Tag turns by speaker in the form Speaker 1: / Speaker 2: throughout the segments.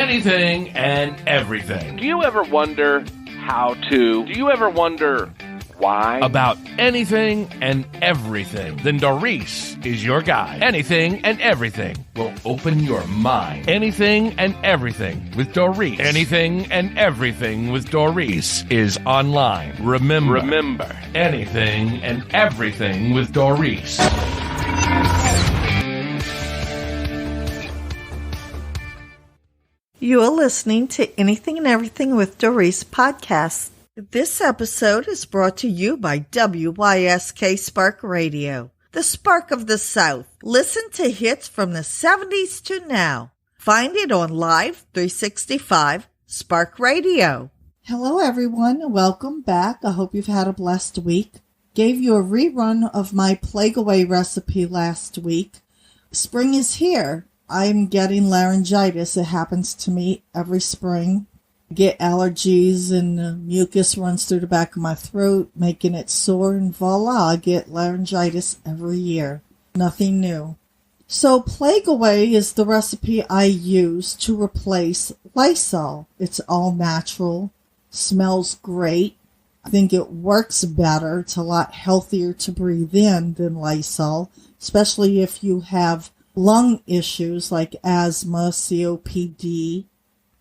Speaker 1: anything and everything.
Speaker 2: Do you ever wonder how to? Do you ever wonder why?
Speaker 1: About anything and everything. Then Doris is your guide. Anything and everything will open your mind. Anything and everything with Doris. Anything and everything with Doris is online. Remember. Anything and everything with Doris.
Speaker 3: You are listening to Anything and Everything with Doris podcast. This episode is brought to you by WYSK Spark Radio, the spark of the South. Listen to hits from the 70s to now. Find it on Live 365 Spark Radio. Hello, everyone. Welcome back. I hope you've had a blessed week. Gave you a rerun of my Plague Away recipe last week. Spring is here. I'm getting laryngitis. It happens to me every spring. I get allergies and mucus runs through the back of my throat, making it sore, and voila, I get laryngitis every year. Nothing new. So Plague Away is the recipe I use to replace Lysol. It's all natural, smells great. I think it works better. It's a lot healthier to breathe in than Lysol, especially if you have lung issues like asthma, COPD.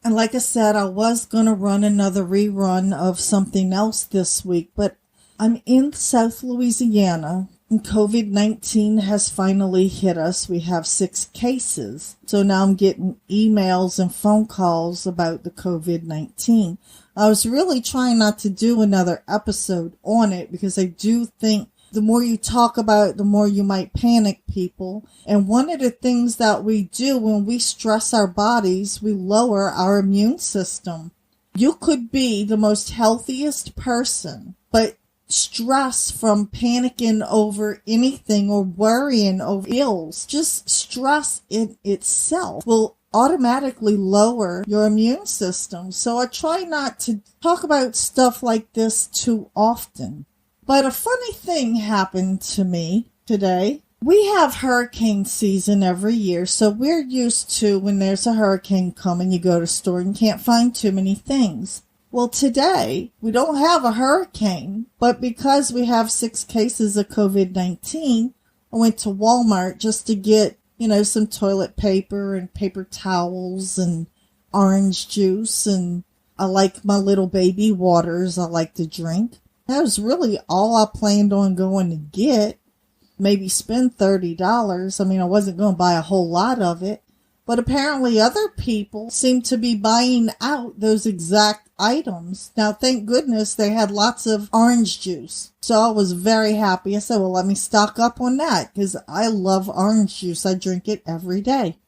Speaker 3: And like I said, I was going to run another rerun of something else this week, but I'm in South Louisiana and COVID-19 has finally hit us. We have 6 cases. So now I'm getting emails and phone calls about the COVID-19. I was really trying not to do another episode on it because I do think the more you talk about it, the more you might panic people. And one of the things that we do when we stress our bodies, we lower our immune system. You could be the most healthiest person, but stress from panicking over anything or worrying over ills, just stress in itself will automatically lower your immune system. So I try not to talk about stuff like this too often. But a funny thing happened to me today. We have hurricane season every year, so we're used to when there's a hurricane coming, you go to the store and you can't find too many things. Well, today, we don't have a hurricane, but because we have 6 cases of COVID-19, I went to Walmart just to get, some toilet paper and paper towels and orange juice, and I like my little baby waters I like to drink. That was really all I planned on going to get. Maybe spend $30. I mean, I wasn't going to buy a whole lot of it. But apparently other people seem to be buying out those exact items. Now, thank goodness they had lots of orange juice. So I was very happy. I said, well, let me stock up on that because I love orange juice. I drink it every day.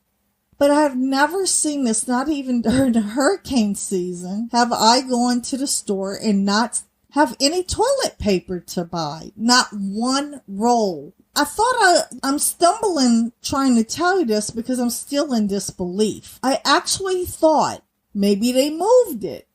Speaker 3: But I've never seen this, not even during the hurricane season, have I gone to the store and not have any toilet paper to buy. Not one roll. I thought I'm stumbling trying to tell you this because I'm still in disbelief. I actually thought maybe they moved it.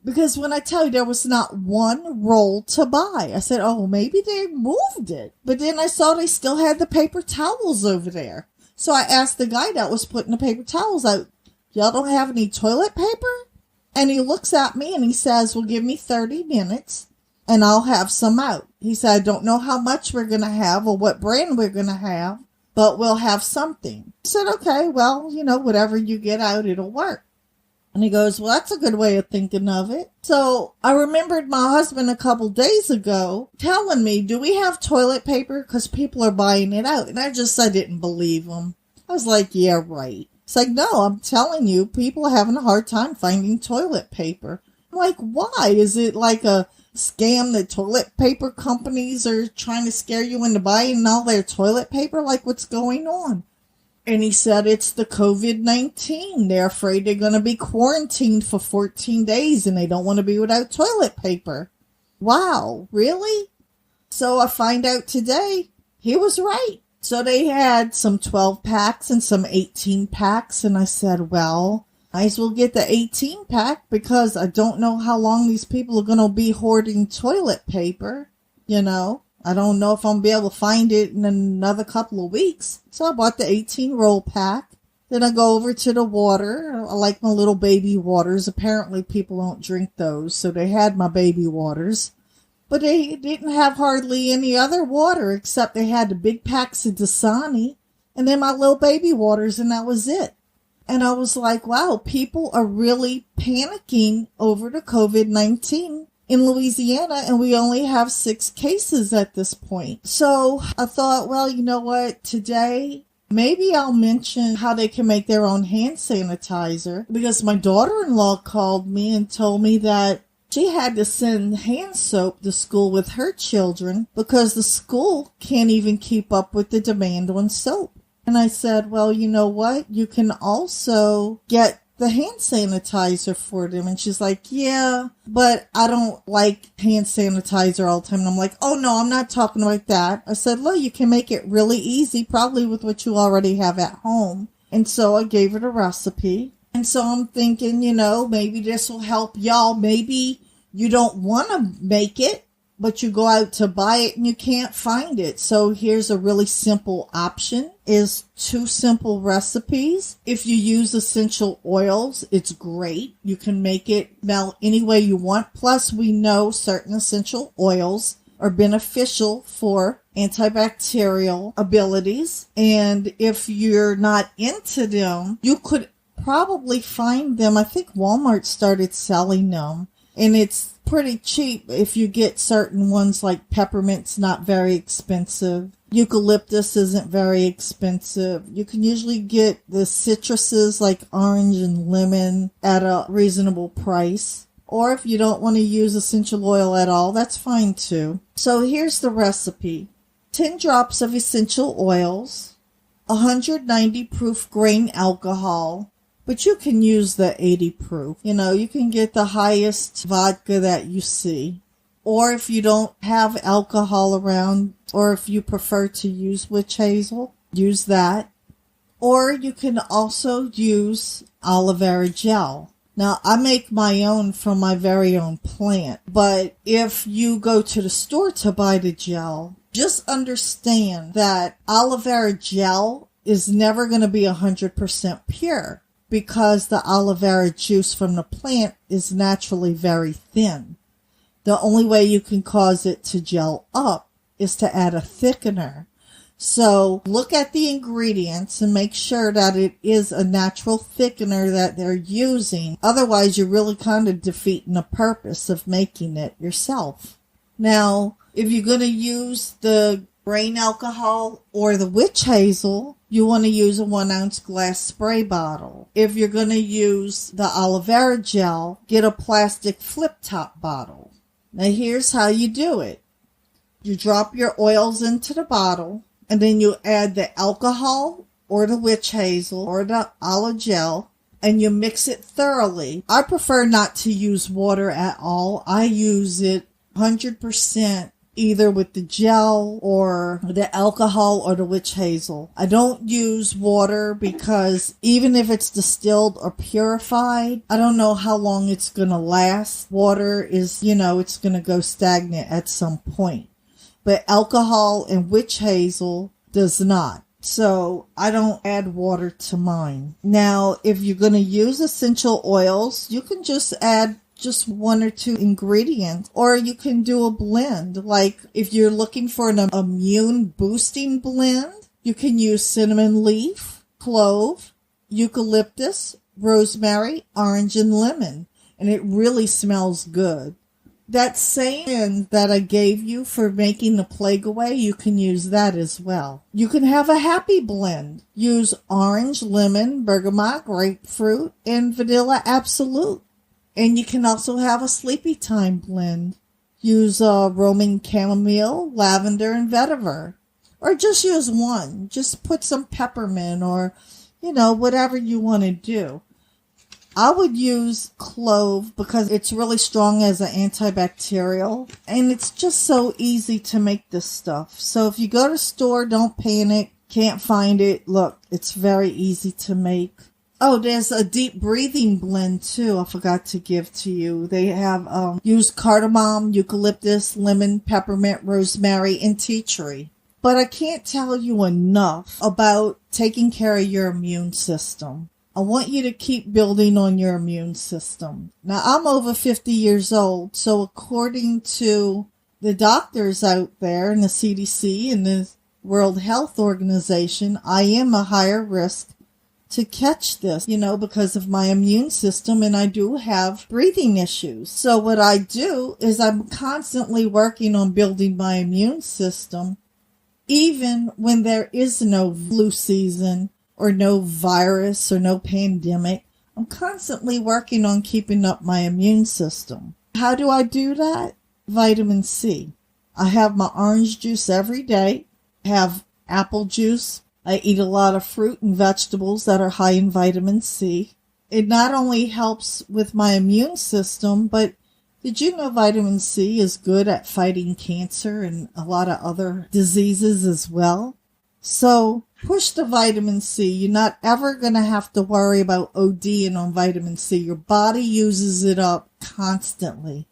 Speaker 3: Because when I tell you there was not one roll to buy, I said, oh, maybe they moved it. But then I saw they still had the paper towels over there. So I asked the guy that was putting the paper towels out, y'all don't have any toilet paper? And he looks at me and he says, well, give me 30 minutes. And I'll have some out. He said, I don't know how much we're going to have or what brand we're going to have, but we'll have something. I said, okay, well, whatever you get out, it'll work. And he goes, well, that's a good way of thinking of it. So I remembered my husband a couple days ago telling me, do we have toilet paper? Because people are buying it out. And I didn't believe him. I was like, yeah, right. It's like, no, I'm telling you, people are having a hard time finding toilet paper. I'm like, why? Is it like a scam that toilet paper companies are trying to scare you into buying all their toilet paper? Like, what's going on? And he said it's the COVID-19. They're afraid they're going to be quarantined for 14 days and they don't want to be without toilet paper. Wow, really? So I find out today he was right. So they had some 12 packs and some 18 packs. And I said, well, might as well get the 18 pack because I don't know how long these people are going to be hoarding toilet paper. I don't know if I'm going to be able to find it in another couple of weeks. So I bought the 18 roll pack. Then I go over to the water. I like my little baby waters. Apparently people don't drink those, so they had my baby waters. But they didn't have hardly any other water except they had the big packs of Dasani and then my little baby waters, and that was it. And I was like, wow, people are really panicking over the COVID-19 in Louisiana, and we only have 6 cases at this point. So I thought, well, you know what, today maybe I'll mention how they can make their own hand sanitizer, because my daughter-in-law called me and told me that she had to send hand soap to school with her children because the school can't even keep up with the demand on soap. And I said, well, you know what? You can also get the hand sanitizer for them. And she's like, yeah, but I don't like hand sanitizer all the time. And I'm like, oh no, I'm not talking about that. I said, look, you can make it really easy, probably with what you already have at home. And so I gave her the recipe. And so I'm thinking, you know, maybe this will help y'all. Maybe you don't want to make it, but you go out to buy it and you can't find it. So here's a really simple option, is 2 simple recipes. If you use essential oils, it's great. You can make it smell any way you want. Plus, we know certain essential oils are beneficial for antibacterial abilities. And if you're not into them, you could probably find them. I think Walmart started selling them, and it's pretty cheap if you get certain ones, like peppermint's not very expensive. Eucalyptus isn't very expensive. You can usually get the citruses like orange and lemon at a reasonable price. Or if you don't want to use essential oil at all, that's fine too. So here's the recipe. 10 drops of essential oils, 190 proof grain alcohol, but you can use the 80 proof. You know, you can get the highest vodka that you see. Or if you don't have alcohol around, or if you prefer to use witch hazel, use that. Or you can also use aloe vera gel. Now, I make my own from my very own plant. But if you go to the store to buy the gel, just understand that aloe vera gel is never going to be 100% pure, because the aloe vera juice from the plant is naturally very thin. The only way you can cause it to gel up is to add a thickener. So look at the ingredients and make sure that it is a natural thickener that they're using. Otherwise, you're really kind of defeating the purpose of making it yourself. Now, if you're going to use the grain alcohol or the witch hazel, you want to use a 1-ounce glass spray bottle. If you're going to use the aloe vera gel, get a plastic flip-top bottle. Now here's how you do it. You drop your oils into the bottle, and then you add the alcohol or the witch hazel or the aloe gel, and you mix it thoroughly. I prefer not to use water at all. I use it 100% either with the gel or the alcohol or the witch hazel. I don't use water because even if it's distilled or purified, I don't know how long it's going to last. Water is, it's going to go stagnant at some point. But alcohol and witch hazel does not. So I don't add water to mine. Now, if you're going to use essential oils, you can just add just 1 or 2 ingredients, or you can do a blend. Like if you're looking for an immune boosting blend, you can use cinnamon leaf, clove, eucalyptus, rosemary, orange, and lemon, and it really smells good. That same blend that I gave you for making the plague away, you can use that as well. You can have a happy blend. Use orange, lemon, bergamot, grapefruit, and vanilla absolute. And you can also have a sleepy time blend. Use Roman chamomile, lavender, and vetiver. Or just use one. Just put some peppermint or, whatever you want to do. I would use clove because it's really strong as an antibacterial. And it's just so easy to make this stuff. So if you go to the store, don't panic. Can't find it. Look, it's very easy to make. Oh, there's a deep breathing blend too. I forgot to give to you. They have use cardamom, eucalyptus, lemon, peppermint, rosemary, and tea tree. But I can't tell you enough about taking care of your immune system. I want you to keep building on your immune system. Now, I'm over 50 years old, so according to the doctors out there and the CDC and the World Health Organization, I am a higher risk to catch this, because of my immune system, and I do have breathing issues. So what I do is I'm constantly working on building my immune system, even when there is no flu season or no virus or no pandemic. I'm constantly working on keeping up my immune system. How do I do that? Vitamin C. I have my orange juice every day. I have apple juice. I eat a lot of fruit and vegetables that are high in vitamin C. It not only helps with my immune system, but did you know vitamin C is good at fighting cancer and a lot of other diseases as well? So push the vitamin C. You're not ever going to have to worry about ODing on vitamin C. Your body uses it up constantly,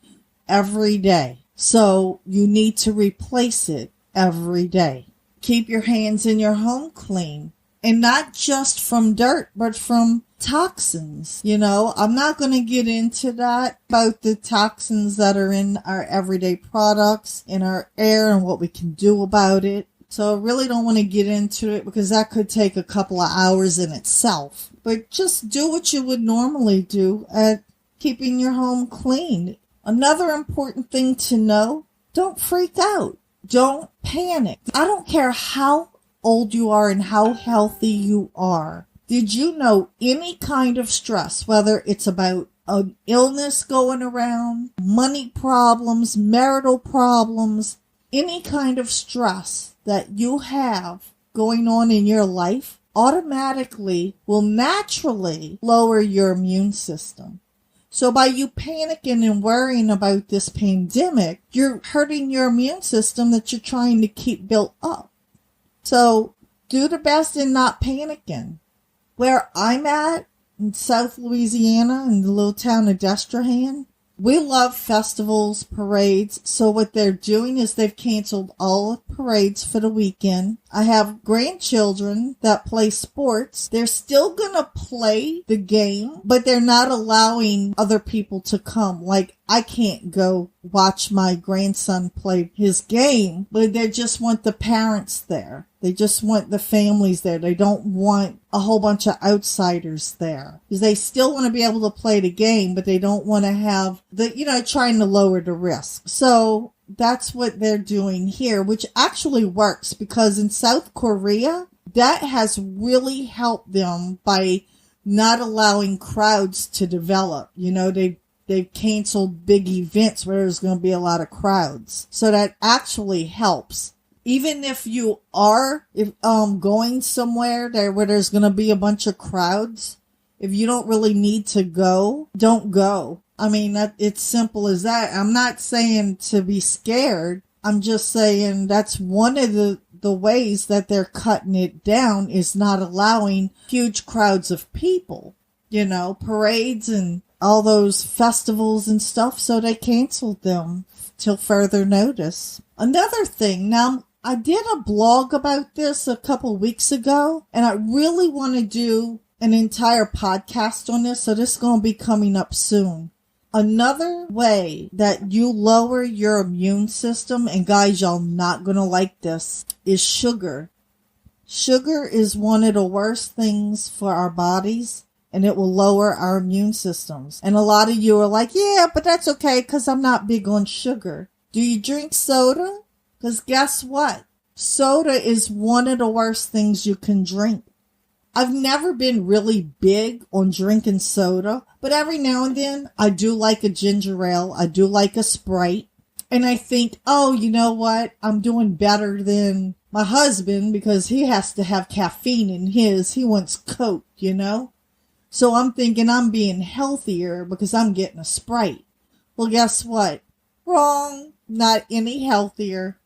Speaker 3: every day. So you need to replace it every day. Keep your hands in your home clean, and not just from dirt, but from toxins. I'm not going to get into that about the toxins that are in our everyday products, in our air, and what we can do about it. So I really don't want to get into it because that could take a couple of hours in itself. But just do what you would normally do at keeping your home clean. Another important thing to know, don't freak out. Don't panic. I don't care how old you are and how healthy you are. Did you know any kind of stress, whether it's about an illness going around, money problems, marital problems, any kind of stress that you have going on in your life automatically will naturally lower your immune system. So by you panicking and worrying about this pandemic, you're hurting your immune system that you're trying to keep built up. So do the best in not panicking. Where I'm at, in South Louisiana, in the little town of Destrehan, we love festivals, parades. So what they're doing is they've canceled all the parades for the weekend. I have grandchildren that play sports. They're still going to play the game, but they're not allowing other people to come. Like, I can't go watch my grandson play his game, but they just want the parents there. They just want the families there. They don't want a whole bunch of outsiders there. Because they still want to be able to play the game, but they don't want to have trying to lower the risk. So that's what they're doing here, which actually works because in South Korea, that has really helped them by not allowing crowds to develop. They've canceled big events where there's going to be a lot of crowds. So that actually helps. Even if you are going somewhere where there's going to be a bunch of crowds, if you don't really need to go, don't go. I mean, it's simple as that. I'm not saying to be scared. I'm just saying that's one of the ways that they're cutting it down is not allowing huge crowds of people, parades and all those festivals and stuff. So they canceled them till further notice. Another thing, now I did a blog about this a couple weeks ago, and I really want to do an entire podcast on this. So this is going to be coming up soon. Another way that you lower your immune system, and guys, y'all not going to like this, is sugar. Sugar is one of the worst things for our bodies, and it will lower our immune systems. And a lot of you are like, yeah, but that's okay because I'm not big on sugar. Do you drink soda? Because guess what? Soda is one of the worst things you can drink. I've never been really big on drinking soda, but every now and then I do like a ginger ale. I do like a Sprite. And I think, oh, you know what? I'm doing better than my husband because he has to have caffeine in his. He wants Coke, So I'm thinking I'm being healthier because I'm getting a Sprite. Well, guess what? Wrong. Not any healthier.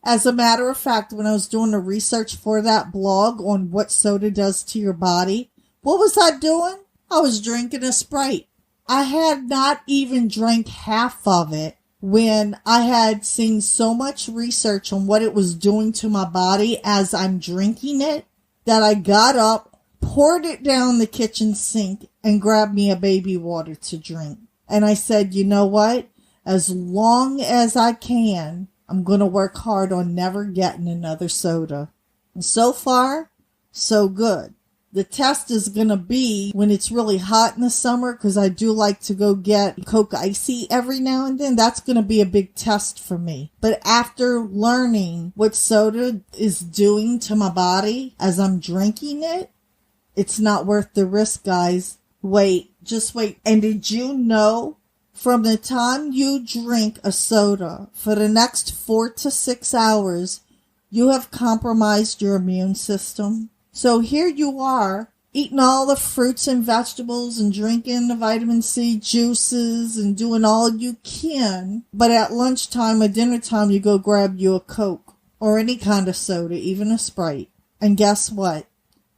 Speaker 3: As a matter of fact, when I was doing the research for that blog on what soda does to your body, what was I doing? I was drinking a Sprite. I had not even drank half of it when I had seen so much research on what it was doing to my body as I'm drinking it, that I got up, poured it down the kitchen sink, and grabbed me a baby water to drink. And I said, you know what? As long as I can, I'm going to work hard on never getting another soda. And so far, so good. The test is going to be when it's really hot in the summer, because I do like to go get Coke Icy every now and then. That's going to be a big test for me. But after learning what soda is doing to my body as I'm drinking it, it's not worth the risk, guys. Wait, just wait. And did you know, from the time you drink a soda for the next 4 to 6 hours, you have compromised your immune system? So here you are, eating all the fruits and vegetables and drinking the vitamin C juices and doing all you can. But at lunchtime or dinner time, you go grab you a Coke or any kind of soda, even a Sprite. And guess what?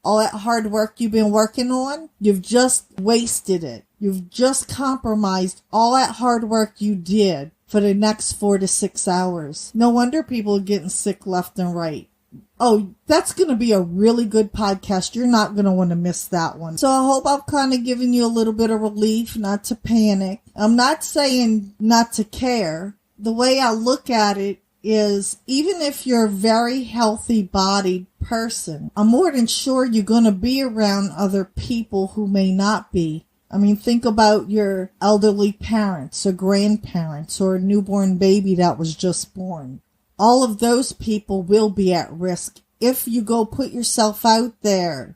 Speaker 3: All that hard work you've been working on, you've just wasted it. You've just compromised all that hard work you did for the next 4 to 6 hours. No wonder people are getting sick left and right. Oh, that's going to be a really good podcast. You're not going to want to miss that one. So I hope I've kind of given you a little bit of relief, not to panic. I'm not saying not to care. The way I look at it is, even if you're a very healthy bodied person, I'm more than sure you're going to be around other people who may not be. I mean, think about your elderly parents or grandparents or a newborn baby that was just born. All of those people will be at risk if you go put yourself out there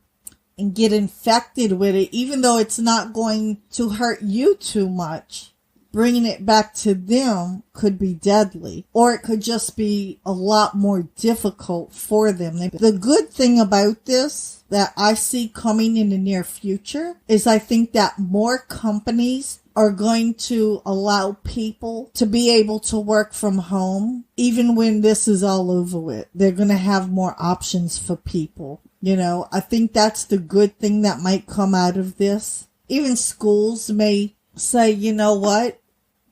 Speaker 3: and get infected with it, even though it's not going to hurt you too much. Bringing it back to them could be deadly, or it could just be a lot more difficult for them. The good thing about this that I see coming in the near future is I think that more companies are going to allow people to be able to work from home. Even when this is all over with, they're going to have more options for people. You know, I think that's the good thing that might come out of this. Even schools may say, you know what?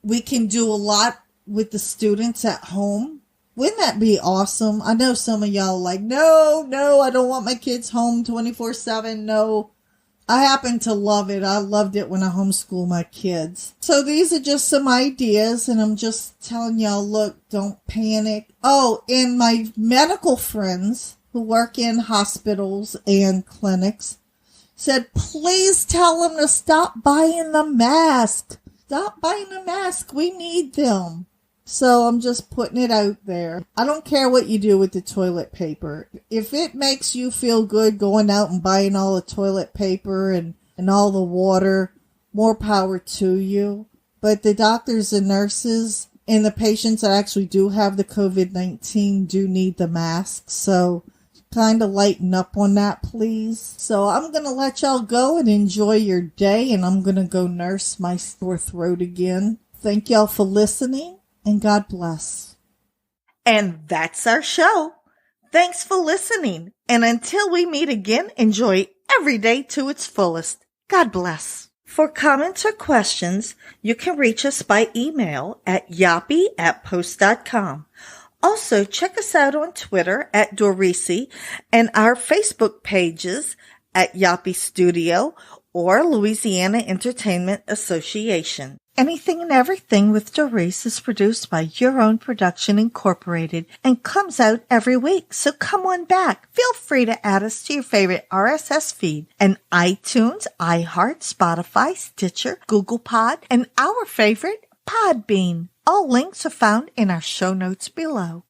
Speaker 3: We can do a lot with the students at home. Wouldn't that be awesome? I know some of y'all are like, no, I don't want my kids home 24/7. No, I happen to love it. I loved it when I homeschooled my kids. So these are just some ideas, and I'm just telling y'all, look, don't panic. Oh, and my medical friends who work in hospitals and clinics said, please tell them to stop buying the mask. Stop buying the mask. We need them. So I'm just putting it out there. I don't care what you do with the toilet paper. If it makes you feel good going out and buying all the toilet paper and all the water, more power to you. But the doctors and nurses and the patients that actually do have the COVID-19 do need the mask. So kind of lighten up on that, please. So I'm going to let y'all go and enjoy your day, and I'm going to go nurse my sore throat again. Thank y'all for listening, and God bless. And that's our show. Thanks for listening. And until we meet again, enjoy every day to its fullest. God bless. For comments or questions, you can reach us by email at yopi@post.com. Also, check us out on Twitter at Dorisi and our Facebook pages at YOPI Studio or Louisiana Entertainment Association. Anything and Everything with Doris is produced by Your Own Production Incorporated and comes out every week, so come on back. Feel free to add us to your favorite RSS feed and iTunes, iHeart, Spotify, Stitcher, Google Pod, and our favorite, Podbean. All links are found in our show notes below.